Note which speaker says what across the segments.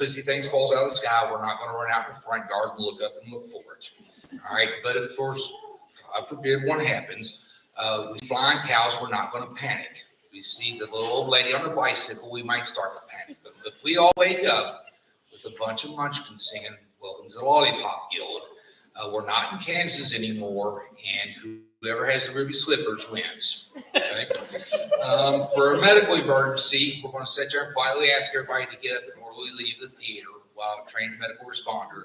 Speaker 1: busy things falls out of the sky, we're not going to run out in the front yard and look up and look for it. All right, but if, of course, God forbid, one happens, we flying cows, we're not going to panic. We see the little old lady on the bicycle, we might start to panic. But if we all wake up with a bunch of munchkins singing, "Welcome to the Lollipop Guild," we're not in Kansas anymore, and whoever has the ruby slippers wins. Okay? For a medical emergency, we're going to sit there and quietly ask everybody to get up and orderly leave the theater while a trained medical responder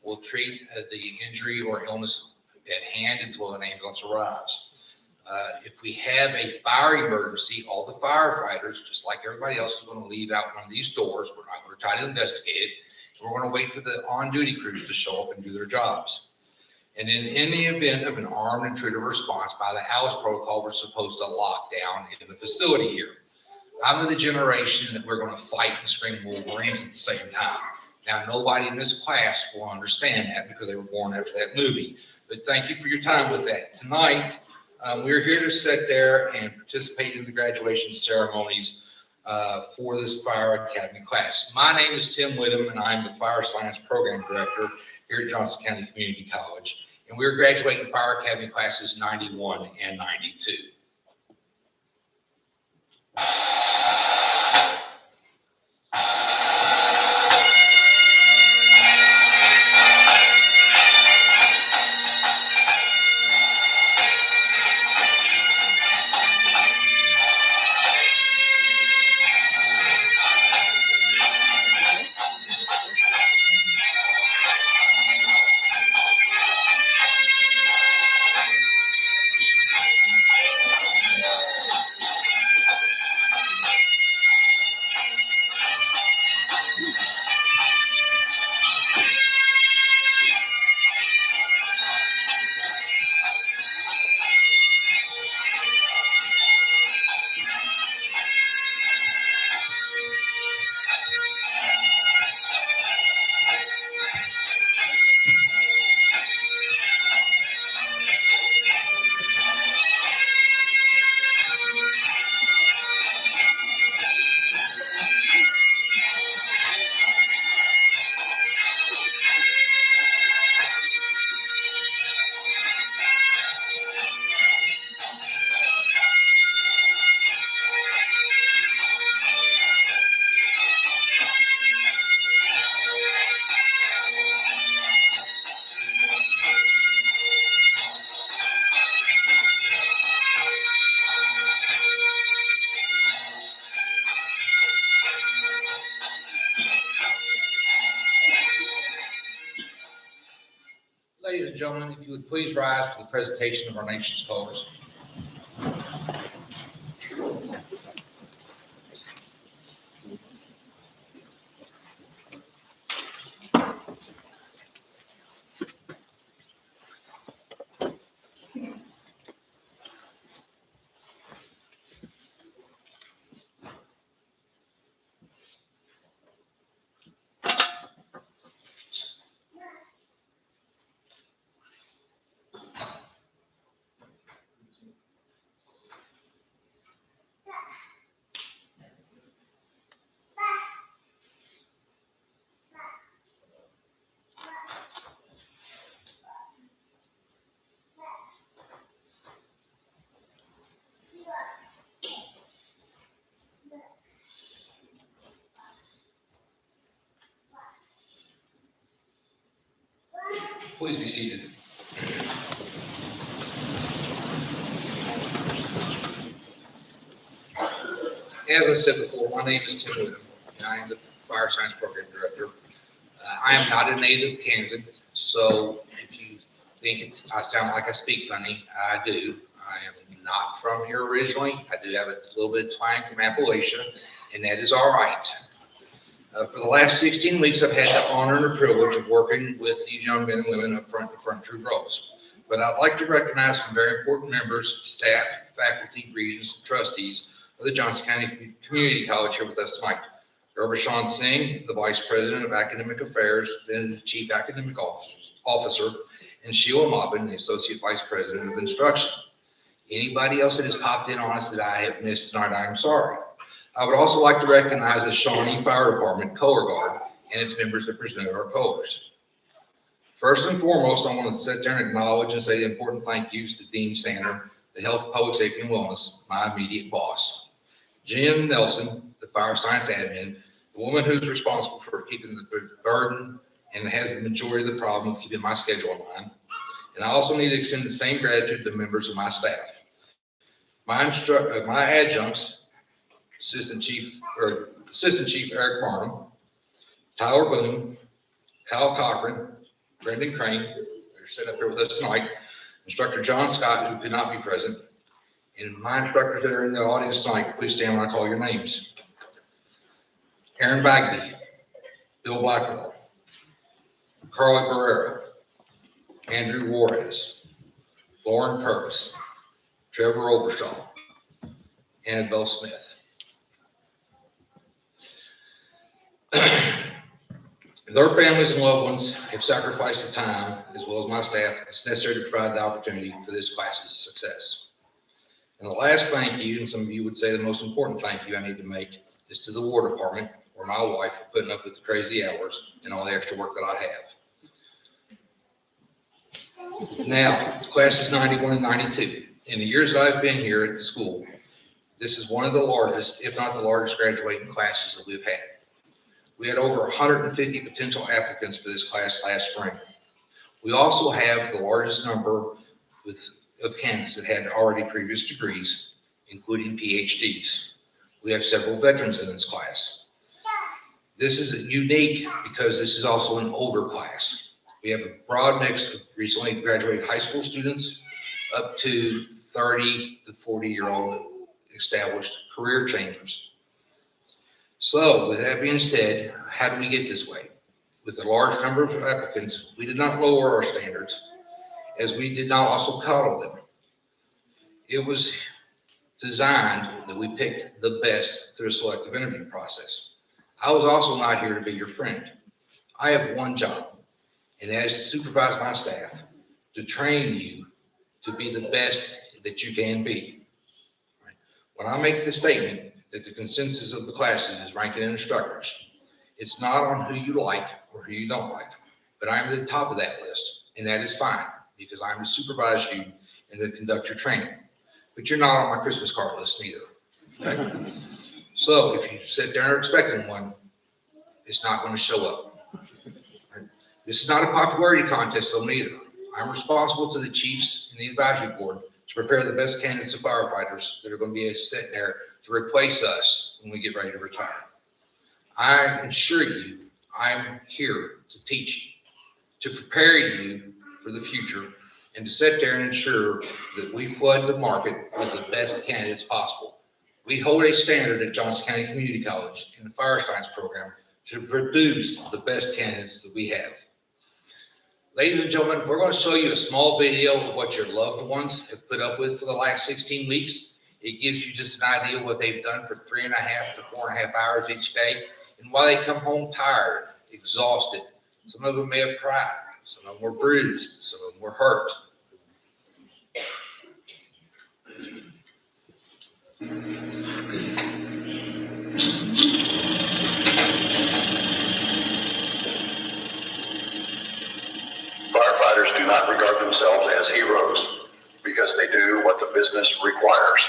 Speaker 1: will treat the injury or illness at hand until an ambulance arrives. If we have a fire emergency, all the firefighters, just like everybody else, is going to leave out one of these doors. We're not going to try to investigate it. We're going to wait for the on-duty crews to show up and do their jobs. And in the event of an armed intruder response, by the Alice protocol, we're supposed to lock down in the facility here. I'm of the generation that we're going to fight and scream Wolverines at the same time. Now, nobody in this class will understand that because they were born after that movie. But thank you for your time with that. Tonight, we're here to sit there and participate in the graduation ceremonies for this Fire Academy class. My name is Tim Whittam, and I'm the Fire Science Program Director here at Johnson County Community College. And we're graduating Fire Academy classes 91 and 92. Ladies and gentlemen, if you would please rise for the presentation of our nation's colors. Please be seated. As I said before, my name is Tim Whittam, and I am the Fire Science Program Director. I am not a native Kansan, so if you think I sound like I speak funny, I do. I am not from here originally. I do have a little bit of twang from Appalachia, and that is all right. For the last 16 weeks, I've had the honor and the privilege of working with these young men and women up front in front troop roles. But I'd like to recognize some very important members, staff, faculty, regents, and trustees of the Johnson County Community College here with us tonight. Gurbashan Singh, the Vice President of Academic Affairs, then the Chief Academic Officer, and Sheila Mobbin, the Associate Vice President of Instruction. Anybody else that has popped in on us that I have missed tonight, I am sorry. I would also like to recognize the Shawnee Fire Department color guard. and its members that presented our colors. First and foremost, I want to sit there and acknowledge and say the important thank yous to Dean Sander, the Health, Public Safety, and Wellness, my immediate boss. Jim Nelson, the Fire Science Admin, the woman who's responsible for keeping the burden and has the majority of the problem of keeping my schedule in line. And I also need to extend the same gratitude to the members of my staff. My adjuncts, Assistant Chief Eric Barnum, Tyler Boone, Kyle Cochran, Brendan Crane, they're sitting up here with us tonight, Instructor John Scott, who could not be present, and my instructors that are in the audience tonight, please stand when I call your names. Aaron Bagby, Bill Blackwell, Carly Barrera, Andrew Juarez, Lauren Curtis, Trevor Obershaw, Annabelle Smith. Their families and loved ones have sacrificed the time, as well as my staff, that's necessary to provide the opportunity for this class's success. And the last thank you, and some of you would say the most important thank you I need to make, is to the War Department, or my wife, for putting up with the crazy hours and all the extra work that I have. Now, classes 91 and 92. In the years that I've been here at the school, this is one of the largest, if not the largest, graduating classes that we've had. We had over 150 potential applicants for this class last spring. We also have the largest number of candidates that had already previous degrees, including PhDs. We have several veterans in this class. This is unique because this is also an older class. We have a broad mix of recently graduated high school students up to 30 to 40-year-old established career changers. So with that being said, how do we get this way? With the large number of applicants, we did not lower our standards, as we did not also coddle them. It was designed that we picked the best through a selective interview process. I was also not here to be your friend. I have one job, and that is to supervise my staff, to train you to be the best that you can be. When I make the statement that the consensus of the classes is ranking instructors, it's not on who you like or who you don't like, but I'm at the top of that list, and that is fine, because I'm to supervise you and to conduct your training. But you're not on my Christmas card list neither. Okay? So if you sit there and are expecting one, it's not going to show up. Right? This is not a popularity contest though neither. I'm responsible to the chiefs and the advisory board to prepare the best candidates of firefighters that are going to be sitting there to replace us when we get ready to retire. I assure you, I'm here to teach you, to prepare you for the future, and to sit there and ensure that we flood the market with the best candidates possible. We hold a standard at Johnson County Community College in the fire science program to produce the best candidates that we have. Ladies and gentlemen, we're going to show you a small video of what your loved ones have put up with for the last 16 weeks. It gives you just an idea of what they've done for 3.5 to 4.5 hours each day, and why they come home tired, exhausted. Some of them may have cried. Some of them were bruised. Some of them were hurt.
Speaker 2: Firefighters do not regard themselves as heroes because they do what the business requires.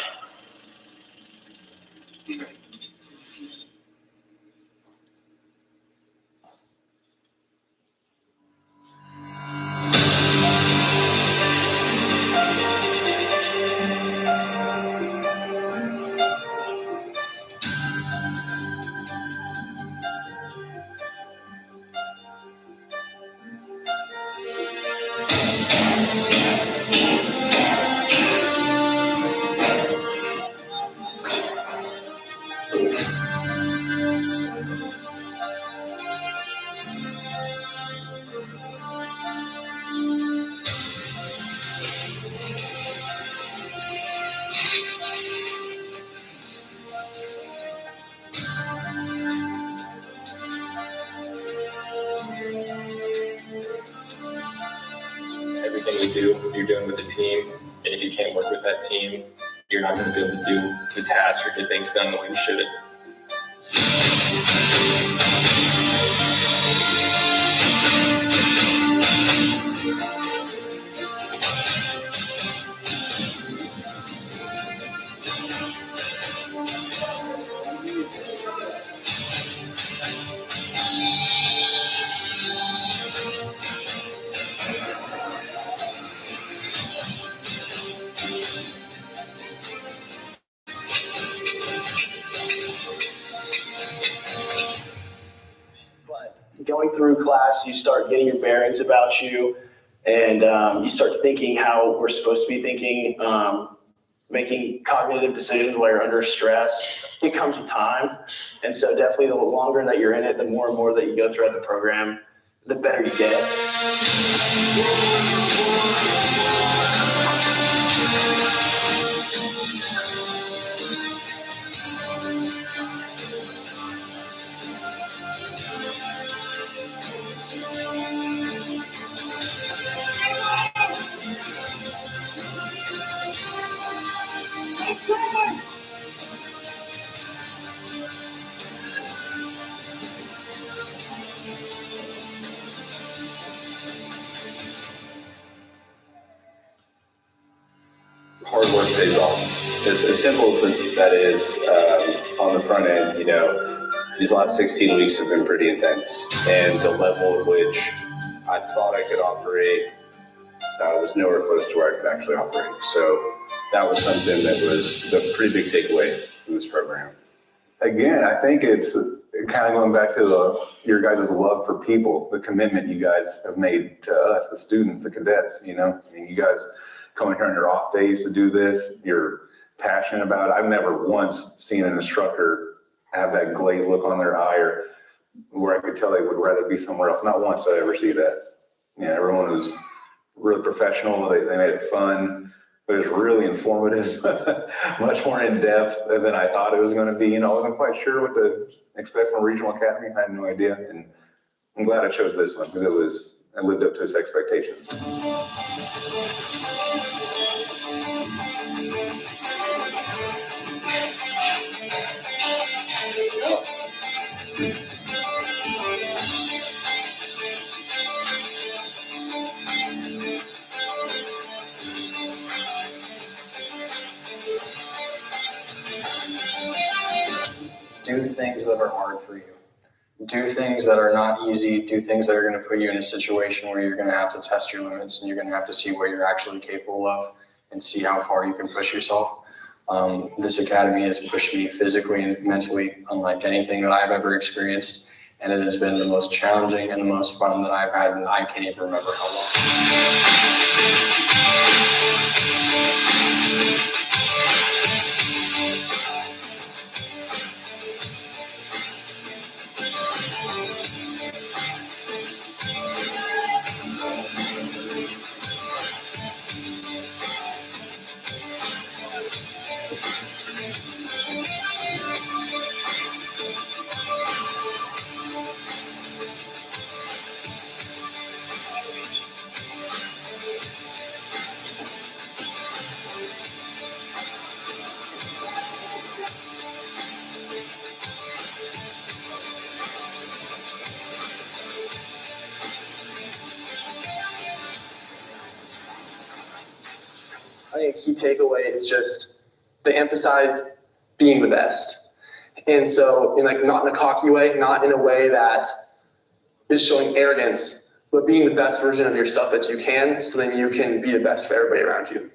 Speaker 3: Everything we do, you're doing with the team. And if you can't work with that team, you're not going to be able to do the task or get things done the way you should.
Speaker 4: going through class, you start getting your bearings about you, and you start thinking how we're supposed to be thinking, making cognitive decisions while you're under stress. It comes with time. And so definitely the longer that you're in it, the more and more that you go throughout the program, the better you get.
Speaker 5: Hard work pays off. As simple as that is, on the front end, you know, these last 16 weeks have been pretty intense, and the level at which I thought I could operate was nowhere close to where I could actually operate. So that was something that was a pretty big takeaway from this program.
Speaker 6: Again, I think it's kind of going back to your guys' love for people, the commitment you guys have made to us, the students, the cadets, you know. I mean, you guys coming here on your off days to do this, you're passionate about it. I've never once seen an instructor have that glazed look on their eye or where I could tell they would rather be somewhere else. Not once did I ever see that. You know, everyone was really professional. They made it fun. It was really informative, much more in depth than I thought it was going to be. You know, I wasn't quite sure what to expect from Regional Academy. I had no idea. And I'm glad I chose this one because it lived up to its expectations.
Speaker 7: Do things that are hard for you. Do things that are not easy. Do things that are going to put you in a situation where you're going to have to test your limits and you're going to have to see what you're actually capable of and see how far you can push yourself. This academy has pushed me physically and mentally unlike anything that I've ever experienced. And it has been the most challenging and the most fun that I've had, and I can't even remember how long.
Speaker 4: I think a key takeaway is just they emphasize being the best. And so not in a cocky way, not in a way that is showing arrogance, but being the best version of yourself that you can, so then you can be the best for everybody around you.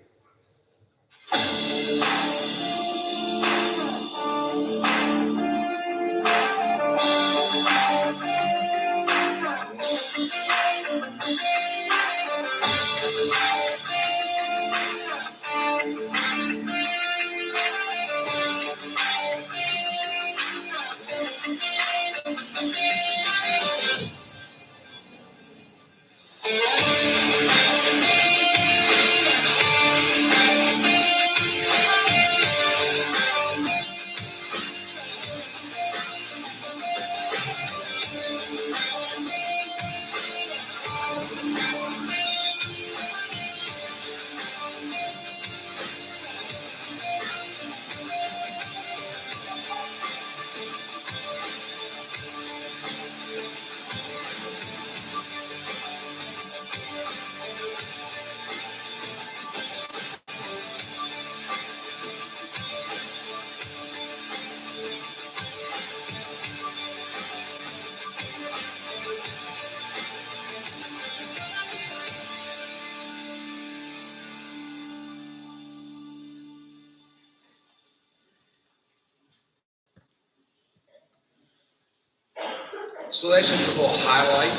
Speaker 1: So that's just a little highlight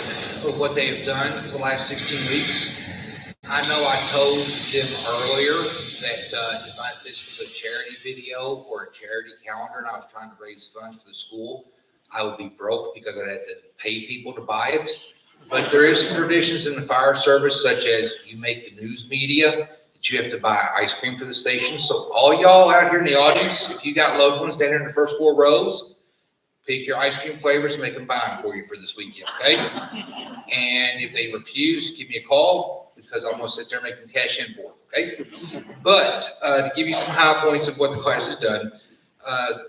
Speaker 1: of what they have done for the last 16 weeks. I know I told them earlier that if this was a charity video or a charity calendar and I was trying to raise funds for the school, I would be broke because I'd have to pay people to buy it. But there is some traditions in the fire service, such as you make the news media, that you have to buy ice cream for the station. So all y'all out here in the audience, if you got loved ones down here in the first 4 rows, pick your ice cream flavors and make them buy them for you for this weekend, okay? And if they refuse, give me a call because I'm gonna sit there and make them cash in for it, okay? But to give you some high points of what the class has done,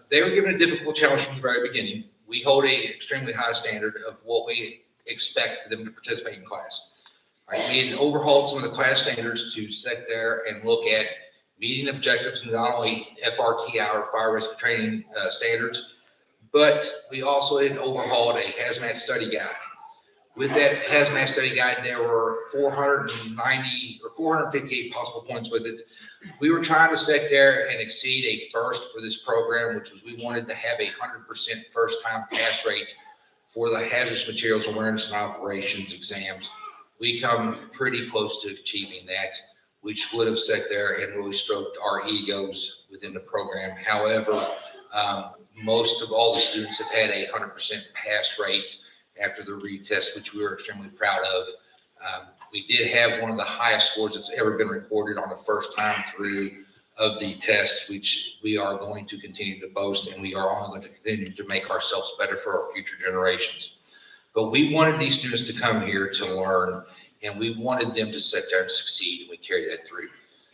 Speaker 1: they were given a difficult challenge from the very beginning. We hold a extremely high standard of what we expect for them to participate in class. All right, we had overhauled some of the class standards to sit there and look at meeting objectives, not only FRTI or fire rescue training standards, but we also had overhauled a hazmat study guide. With that hazmat study guide, there were 490 or 458 possible points with it. We were trying to sit there and exceed a first for this program, which was we wanted to have a 100% first-time pass rate for the hazardous materials awareness and operations exams. We come pretty close to achieving that, which would have sat there and really stroked our egos within the program. However, most of all the students have had a 100% pass rate after the retest, which we were extremely proud of. We did have one of the highest scores that's ever been recorded on the first time through of the test, which we are going to continue to boast, and we are only going to continue to make ourselves better for our future generations. But we wanted these students to come here to learn, and we wanted them to sit there and succeed, and we carry that through.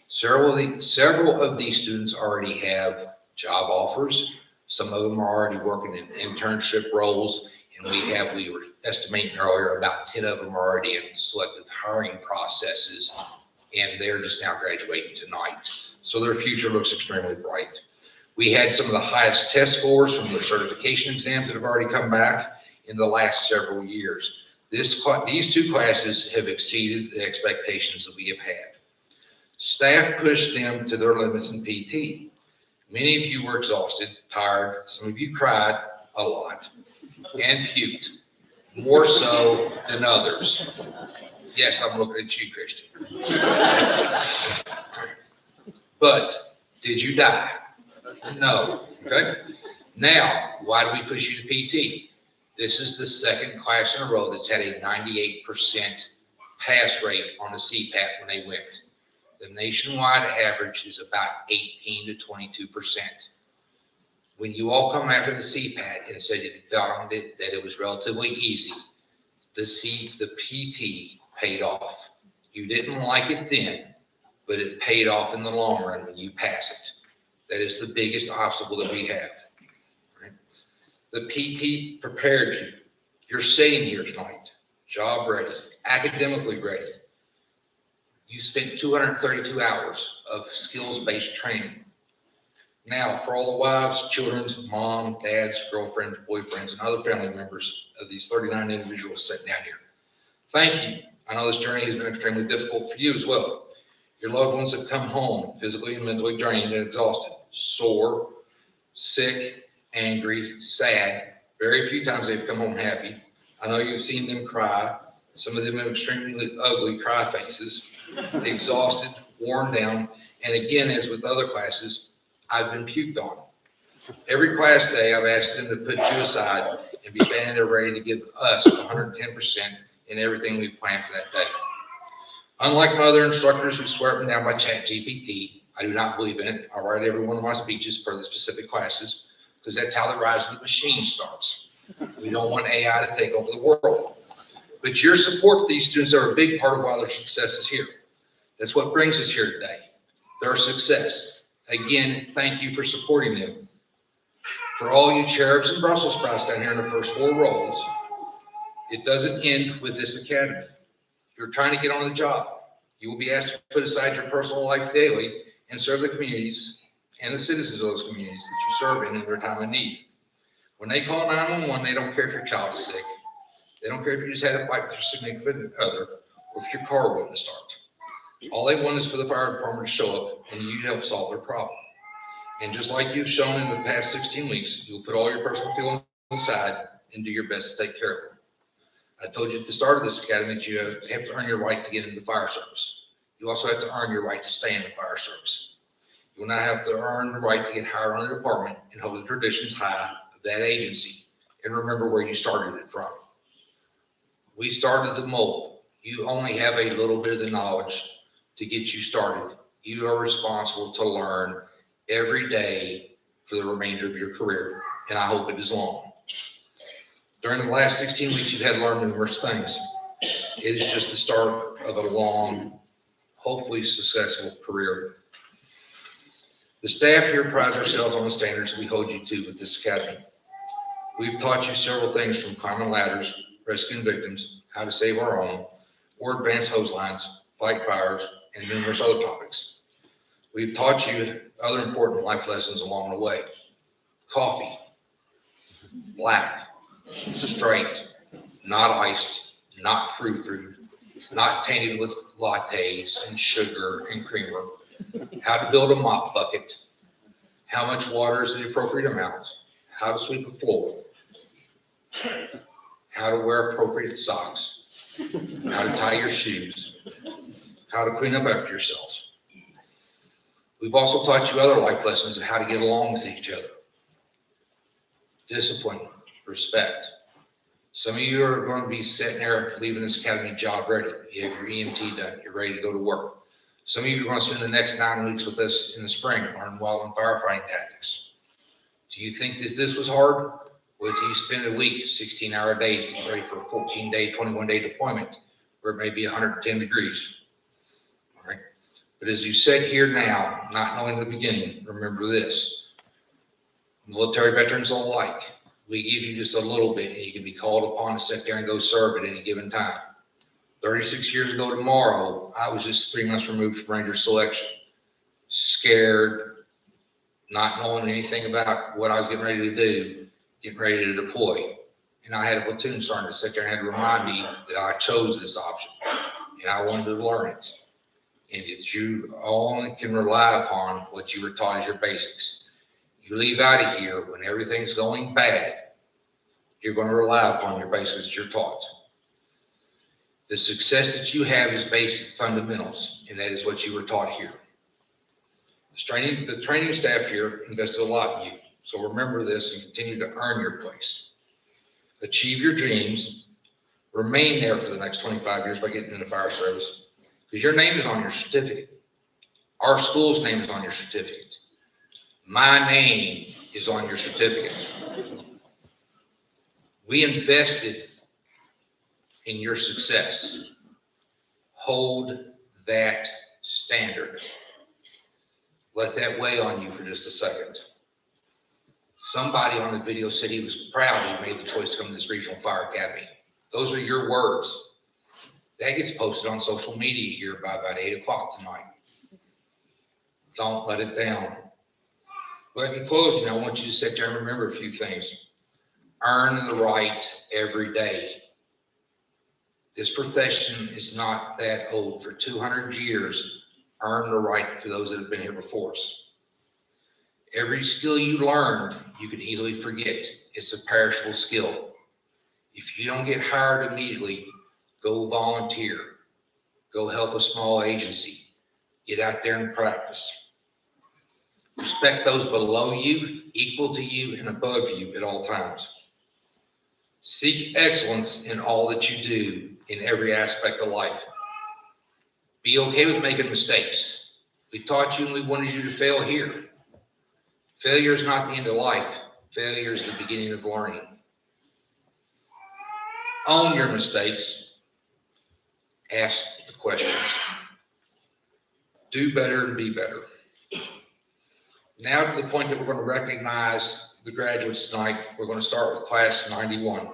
Speaker 1: Several of these students already have job offers. Some of them are already working in internship roles, and we were estimating earlier, about 10 of them are already in selective hiring processes, and they're just now graduating tonight. So their future looks extremely bright. We had some of the highest test scores from their certification exams that have already come back in the last several years. These 2 classes have exceeded the expectations that we have had. Staff pushed them to their limits in PT. Many of you were exhausted, tired. Some of you cried a lot and puked, more so than others. Yes, I'm looking at you, Christian. But did you die? No. Okay. Now, why do we push you to PT? This is the second class in a row that's had a 98% pass rate on the CPAT when they went. The nationwide average is about 18 to 22%. When you all come after the CPAT and said you found it, that it was relatively easy, the PT paid off. You didn't like it then, but it paid off in the long run when you pass it. That is the biggest obstacle that we have. Right? The PT prepared you. You're sitting here tonight, job ready, academically ready. You spent 232 hours of skills-based training. Now, for all the wives, children's, mom, dads, girlfriends, boyfriends, and other family members of these 39 individuals sitting down here, thank you. I know this journey has been extremely difficult for you as well. Your loved ones have come home physically and mentally drained and exhausted, sore, sick, angry, sad. Very few times they've come home happy. I know you've seen them cry. Some of them have extremely ugly cry faces, exhausted, worn down. And again, as with other classes, I've been puked on. Every class day, I've asked them to put you aside and be standing there ready to give us 110% in everything we've planned for that day. Unlike my other instructors who swear up and down by ChatGPT, I do not believe in it. I write every one of my speeches per the specific classes because that's how the rise of the machine starts. We don't want AI to take over the world. But your support for these students are a big part of why their success is here. That's what brings us here today, their success. Again, thank you for supporting them. For all you cherubs and Brussels sprouts down here in the first 4 rows, it doesn't end with this academy. You're trying to get on the job. You will be asked to put aside your personal life daily and serve the communities and the citizens of those communities that you serve in their time of need. When they call 911, they don't care if your child is sick. They don't care if you just had a fight with your significant other or if your car wouldn't start. All they want is for the fire department to show up and you help solve their problem. And just like you've shown in the past 16 weeks, you'll put all your personal feelings aside and do your best to take care of them. I told you at the start of this academy that you have to earn your right to get into the fire service. You also have to earn your right to stay in the fire service. You will now have to earn the right to get hired on a department and hold the traditions high of that agency. And remember where you started it from. We started the mold. You only have a little bit of the knowledge to get you started. You are responsible to learn every day for the remainder of your career, and I hope it is long. During the last 16 weeks, you've had to learn numerous things. It is just the start of a long, hopefully successful career. The staff here prides ourselves on the standards we hold you to with this academy. We've taught you several things from common ladders, rescuing victims, how to save our own, or advanced hose lines, fight fires, and numerous other topics. We've taught you other important life lessons along the way. Coffee, black, straight, not iced, not frou-frou, not tainted with lattes and sugar and creamer. How to build a mop bucket, how much water is the appropriate amount, how to sweep a floor, how to wear appropriate socks, how to tie your shoes, how to clean up after yourselves. We've also taught you other life lessons of how to get along with each other. Discipline, respect. Some of you are going to be sitting there leaving this academy job ready. You have your EMT done, you're ready to go to work. Some of you are going to spend the next 9 weeks with us in the spring learning wildland firefighting tactics. Do you think that this was hard? Wait till you spend a week, 16-hour days to get ready for a 14-day, 21-day deployment where it may be 110 degrees. All right. But as you sit here now, not knowing the beginning, remember this. Military veterans alike, we give you just a little bit and you can be called upon to sit there and go serve at any given time. 36 years ago tomorrow, I was just 3 months removed from Ranger selection. Scared, not knowing anything about what I was getting ready to do, getting ready to deploy. And I had a platoon sergeant to sit there and had to remind me that I chose this option and I wanted to learn it. And that you only can rely upon what you were taught as your basics. You leave out of here when everything's going bad, you're going to rely upon your basics that you're taught. The success that you have is basic fundamentals, and that is what you were taught here. The training staff here invested a lot in you, so remember this and continue to earn your place. Achieve your dreams, remain there for the next 25 years by getting in the fire service, because your name is on your certificate. Our school's name is on your certificate. My name is on your certificate. We invested in your success. Hold that standard. Let that weigh on you for just a second. Somebody on the video said he was proud he made the choice to come to this regional fire academy. Those are your words. That gets posted on social media here by about 8 o'clock tonight. Don't let it down. But in closing, I want you to sit there and remember a few things. Earn the right every day. This profession is not that old. For 200 years, earn the right for those that have been here before us. Every skill you learned, you can easily forget. It's a perishable skill. If you don't get hired immediately, go volunteer. Go help a small agency. Get out there and practice. Respect those below you, equal to you, and above you at all times. Seek excellence in all that you do in every aspect of life. Be okay with making mistakes. We taught you and we wanted you to fail here. Failure is not the end of life. Failure is the beginning of learning. Own your mistakes. Ask the questions. Do better and be better. Now to the point that we're going to recognize the graduates tonight. We're going to start with class 91.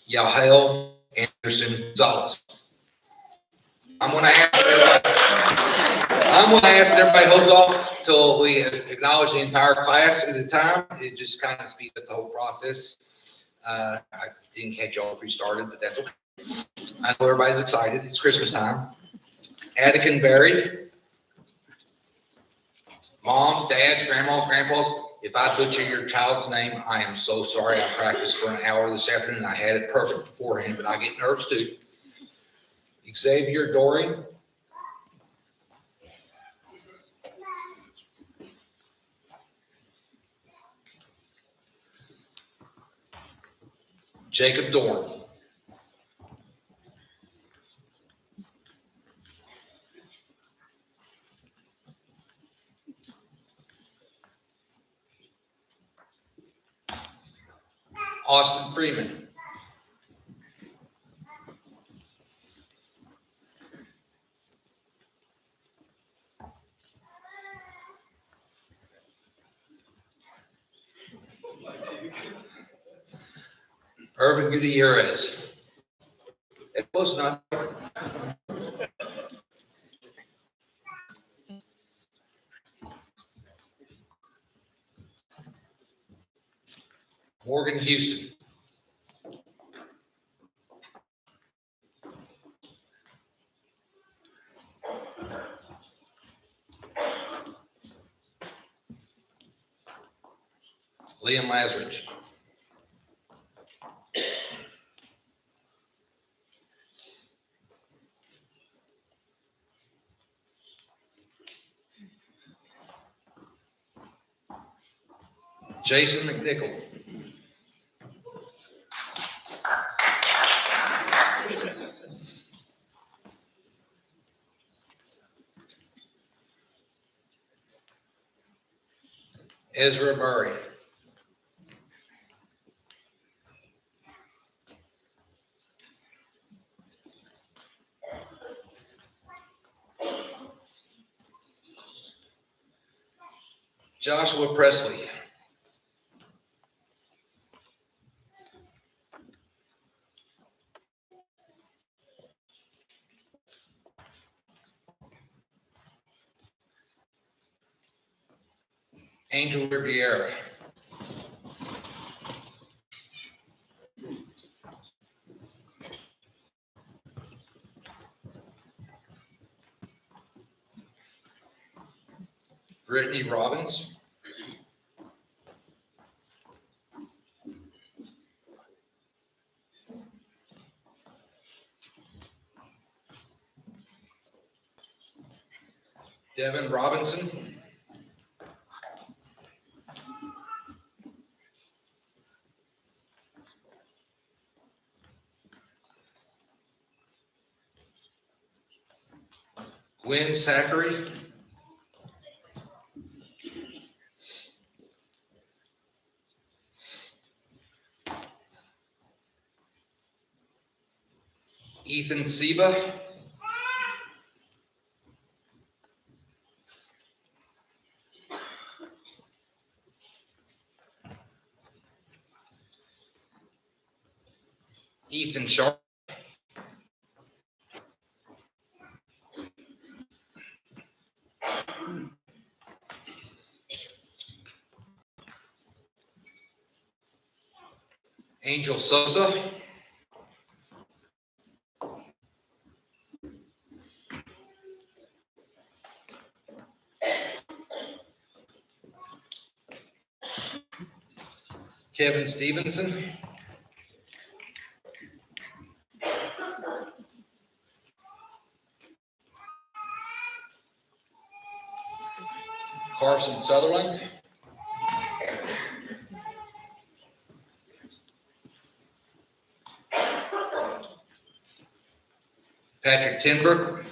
Speaker 1: Yael Anderson Gonzalez. I'm going to ask everybody. I'm gonna ask that everybody holds off till we acknowledge the entire class at a time. It just kind of speeds up the whole process. I didn't catch y'all if we started, but that's okay. I know everybody's excited. It's Christmas time. Attica Barry. Moms, dads, grandmas, grandpas, if I butcher your child's name, I am so sorry. I practiced for an hour this afternoon. I had it perfect beforehand, but I get nerves too. Xavier Dory. Jacob Dorn. Austin Freeman. Irvin Gutierrez. That's close enough. Morgan Houston. Liam Lazarich. Jason McNichol. Ezra Murray. Joshua Presley. Angel Riviera. Brittany Robbins. Devin Robinson. Gwen Zachary. Ethan Seba. Ethan Sharp. Angel Sosa. Kevin Stevenson. Carson Sutherland. Patrick Tenbrook.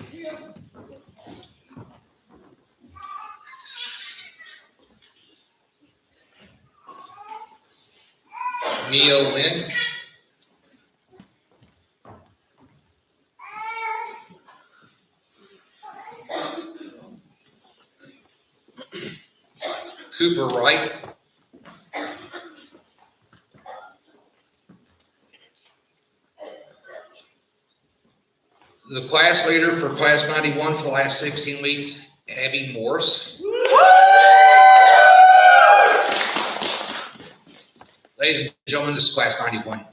Speaker 1: Neo Wynn. Cooper Wright. The class leader for class 91 for the last 16 weeks Abby Morris. Ladies and gentlemen, this is class 91.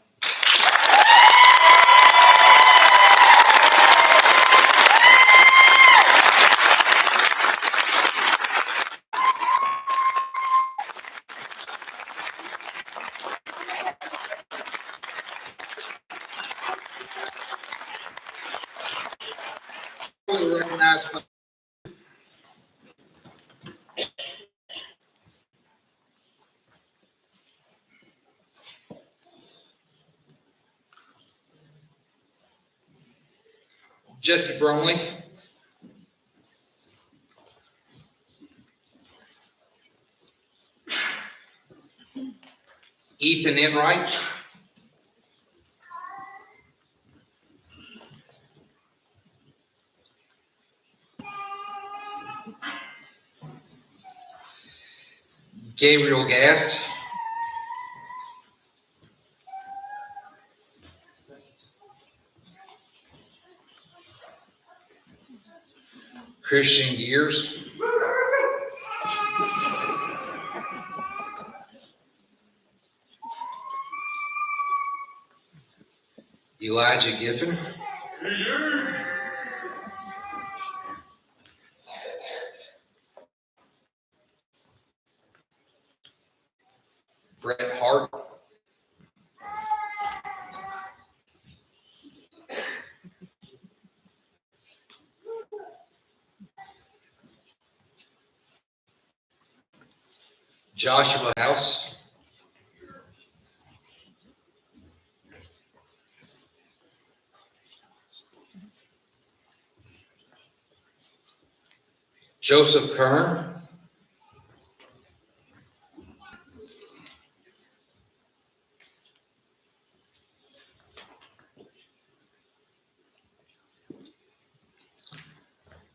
Speaker 1: Recognize Jesse Bromley. Ethan Enright. Gabriel Gast. Christian Gears. Elijah Giffen. Brett Hart. Joshua House. Joseph Kern.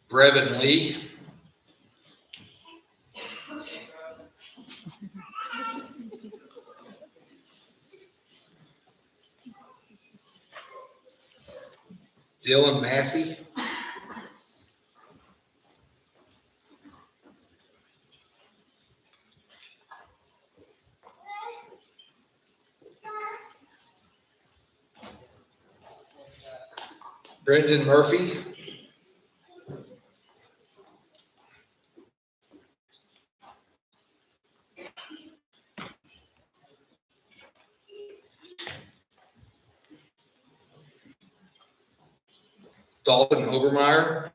Speaker 1: Brevin Lee. Dylan Massey. Brendan Murphy. Dalton Obermeyer.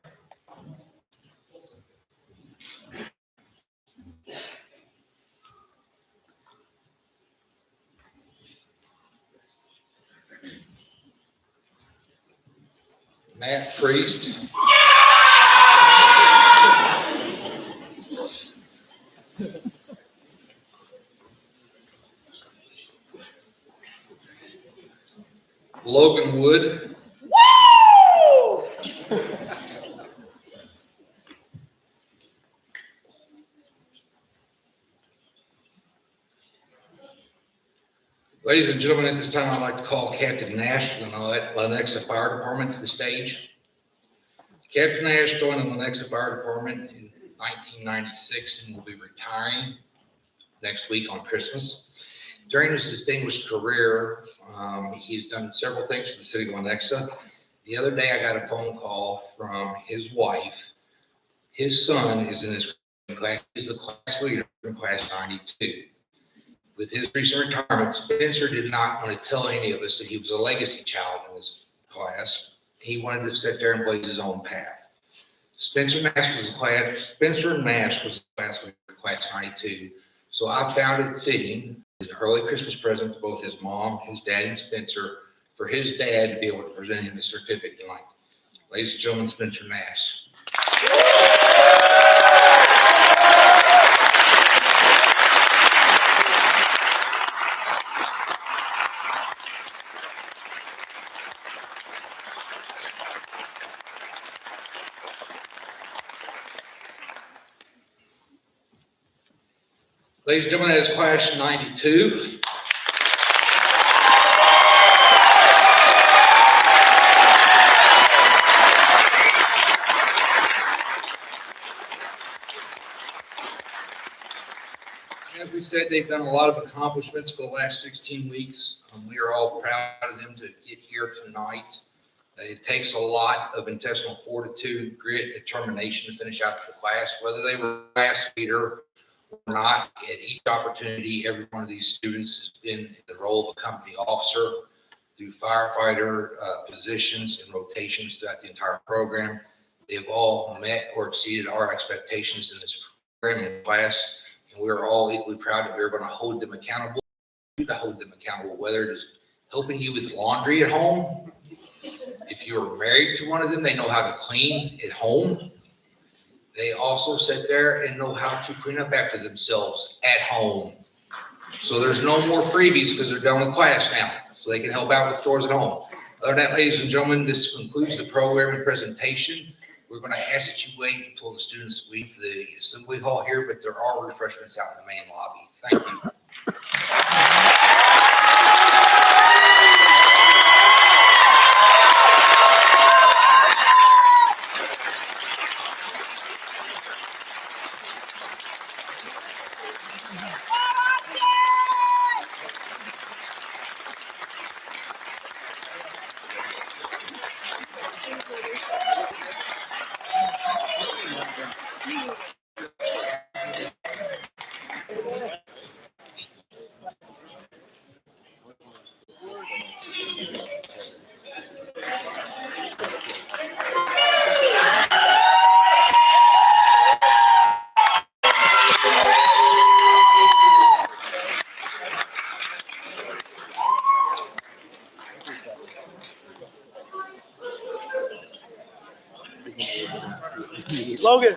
Speaker 1: Matt Priest. Logan Wood. Ladies and gentlemen, at this time, I'd like to call Captain Nash from the Lenexa Fire Department to the stage. Captain Nash joined the Lenexa Fire Department in 1996 and will be retiring next week on Christmas. During his distinguished career, he's done several things for the city of Lenexa. The other day, I got a phone call from his wife. His son is in his class. He's the class leader in class 92. With his recent retirement, Spencer did not want to tell any of us that he was a legacy child in his class. He wanted to sit there and blaze his own path. Spencer Nash was a class leader in class 92. So I found it fitting as an early Christmas present to both his mom, his dad, and Spencer for his dad to be able to present him a certificate tonight. Ladies and gentlemen, Spencer Nash. Ladies and gentlemen, that is class 92. said, they've done a lot of accomplishments for the last 16 weeks. We are all proud of them to get here tonight. It takes a lot of intestinal fortitude, grit, determination to finish out the class, whether they were class leader or not. At each opportunity, every one of these students has been in the role of a company officer through firefighter positions and rotations throughout the entire program. They have all met or exceeded our expectations in this program and class, and we are all equally proud that we're going to hold them accountable, whether it is helping you with laundry at home. If you're married to one of them, they know how to clean at home. They also sit there and know how to clean up after themselves at home. So there's no more freebies because they're done with class now, so they can help out with chores at home. Other than that, ladies and gentlemen, this concludes the program and presentation. We're going to ask that you wait until the students leave the assembly hall here, but there are refreshments out in the main lobby. Thank you.
Speaker 8: Logan.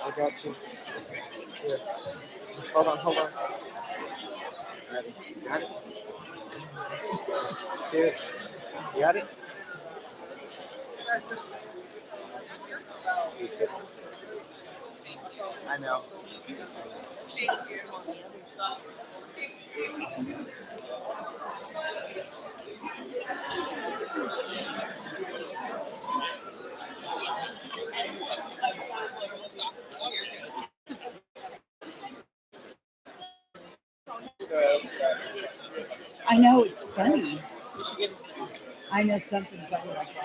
Speaker 8: I got you. Here. Hold on. Ready. Got it? See it? You got it? I know.
Speaker 9: I know it's funny. I know something funny like that.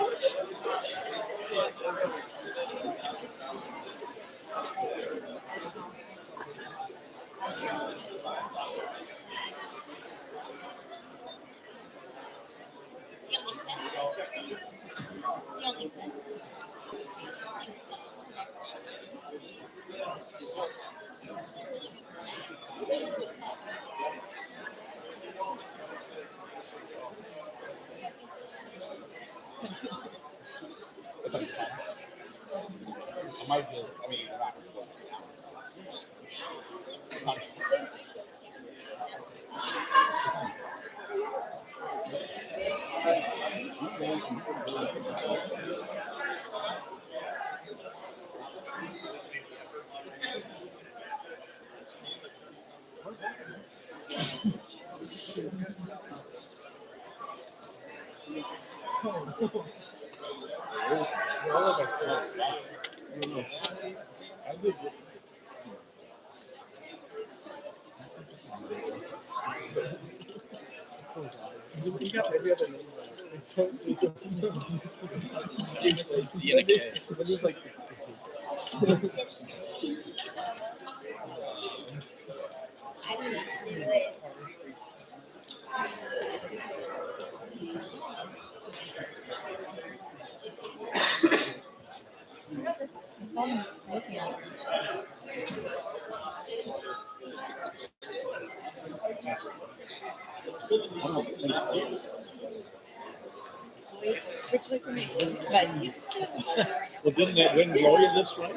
Speaker 8: Well, didn't that wind blow you this way?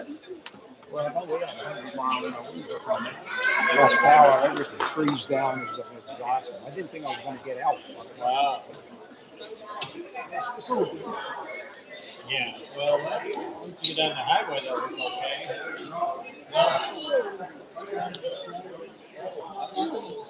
Speaker 8: Well, no, we got 100 mile an hour wind from it. Lost power, everything freeze down. It's exhausting. I didn't think I was going to get out. Wow. Yeah, well, once you get down the highway, that was okay.